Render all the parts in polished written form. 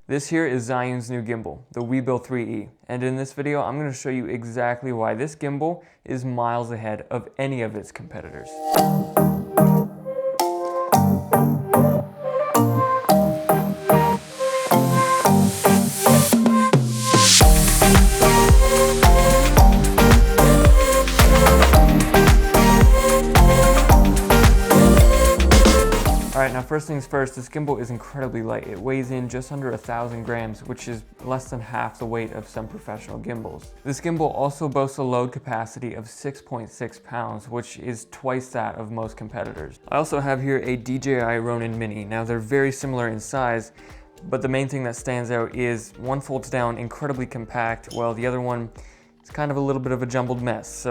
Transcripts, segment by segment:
This here is ZHIYUN's new gimbal, the WEEBILL 3E, and in this video I'm going to show you exactly why this gimbal is miles ahead of any of its competitors. Alright, now first things first, this gimbal is incredibly light. It weighs in just under 1,000 grams, which is less than half the weight of some professional gimbals. This gimbal also boasts a load capacity of 6.6 pounds, which is twice that of most competitors. I also have here a DJI Ronin Mini. Now they're very similar in size, but the main thing that stands out is one folds down incredibly compact, while the other one is kind of a little bit of a jumbled mess.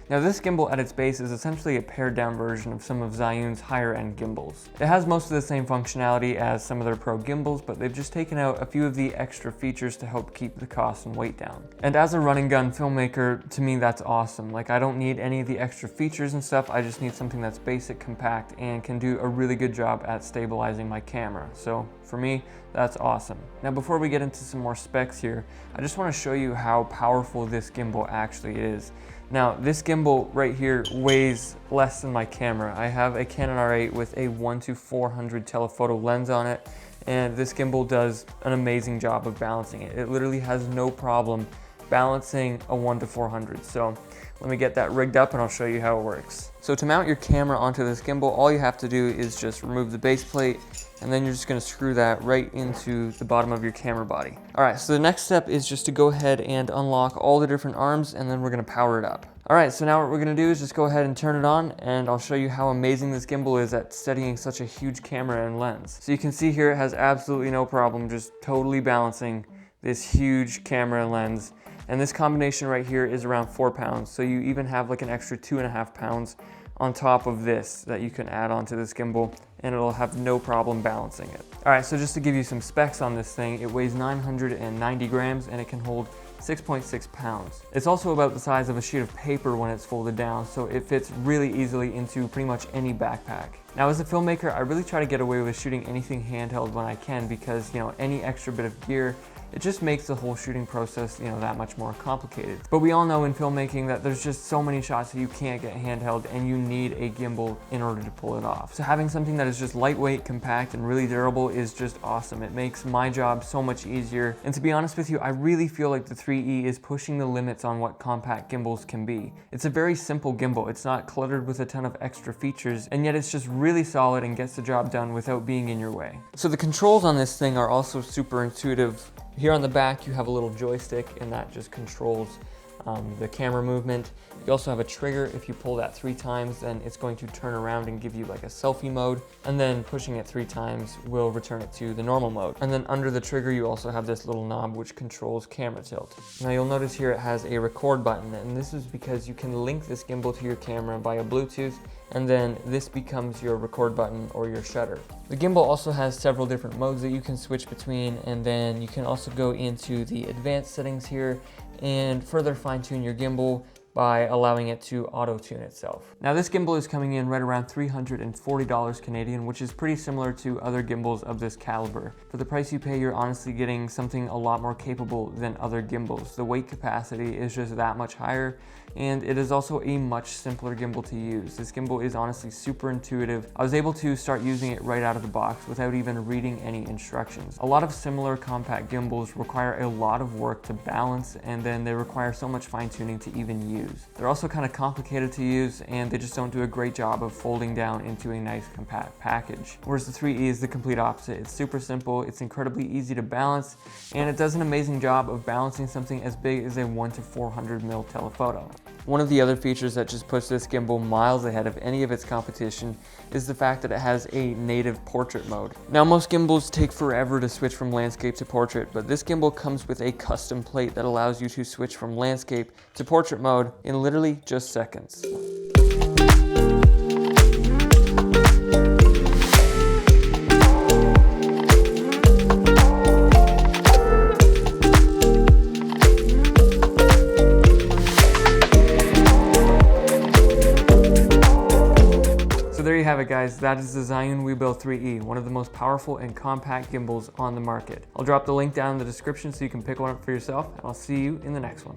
Now this gimbal at its base is essentially a pared down version of some of ZHIYUN's higher end gimbals. It has most of the same functionality as some of their pro gimbals, but they've just taken out a few of the extra features to help keep the cost and weight down. And as a run and gun filmmaker, to me that's awesome. Like, I don't need any of the extra features and stuff, I just need something that's basic, compact, and can do a really good job at stabilizing my camera. So for me, that's awesome. Now before we get into some more specs here, I just want to show you how powerful this gimbal actually is. Now this gimbal right here weighs less than my camera. I have a Canon R8 with a 1:400 telephoto lens on it, and this gimbal does an amazing job of balancing it. It literally has no problem balancing a 1:400. So let me get that rigged up and I'll show you how it works. So to mount your camera onto this gimbal, all you have to do is just remove the base plate, and then you're just gonna screw that right into the bottom of your camera body. All right, so the next step is just to go ahead and unlock all the different arms, and then we're gonna power it up. All right, so now what we're gonna do is just go ahead and turn it on, and I'll show you how amazing this gimbal is at steadying such a huge camera and lens. So you can see here it has absolutely no problem just totally balancing this huge camera and lens. And this combination right here is around 4 pounds, so you even have like an extra 2.5 pounds on top of this that you can add onto this gimbal, and it'll have no problem balancing it. All right, so just to give you some specs on this thing, it weighs 990 grams and it can hold 6.6 pounds. It's also about the size of a sheet of paper when it's folded down, so it fits really easily into pretty much any backpack. Now as a filmmaker, I really try to get away with shooting anything handheld when I can, because any extra bit of gear, it just makes the whole shooting process, that much more complicated. But we all know in filmmaking that there's just so many shots that you can't get handheld, and you need a gimbal in order to pull it off. So having something that is just lightweight, compact, and really durable is just awesome. It makes my job so much easier. And to be honest with you, I really feel like the 3E is pushing the limits on what compact gimbals can be. It's a very simple gimbal. It's not cluttered with a ton of extra features, and yet it's just really solid and gets the job done without being in your way. So the controls on this thing are also super intuitive. Here on the back you have a little joystick, and that just controls the camera movement. You also have a trigger. If you pull that 3 times, then it's going to turn around and give you like a selfie mode, and then pushing it 3 times will return it to the normal mode. And then under the trigger you also have this little knob which controls camera tilt. Now you'll notice here it has a record button, and this is because you can link this gimbal to your camera via Bluetooth, and then this becomes your record button or your shutter. The gimbal also has several different modes that you can switch between, and then you can also go into the advanced settings here and further fine-tune your gimbal by allowing it to auto-tune itself. Now this gimbal is coming in right around $340 Canadian, which is pretty similar to other gimbals of this caliber. For the price you pay, you're honestly getting something a lot more capable than other gimbals. The weight capacity is just that much higher, and it is also a much simpler gimbal to use. This gimbal is honestly super intuitive. I was able to start using it right out of the box without even reading any instructions. A lot of similar compact gimbals require a lot of work to balance, and then they require so much fine-tuning to even use. They're also kind of complicated to use, and they just don't do a great job of folding down into a nice compact package. Whereas the 3E is the complete opposite. It's super simple, it's incredibly easy to balance, and it does an amazing job of balancing something as big as a 1:400mm telephoto. One of the other features that just puts this gimbal miles ahead of any of its competition is the fact that it has a native portrait mode. Now most gimbals take forever to switch from landscape to portrait, but this gimbal comes with a custom plate that allows you to switch from landscape to portrait mode in literally just seconds. So there you have it, guys, that is the ZHIYUN WEEBILL 3E, one of the most powerful and compact gimbals on the market. I'll drop the link down in the description so you can pick one up for yourself, and I'll see you in the next one.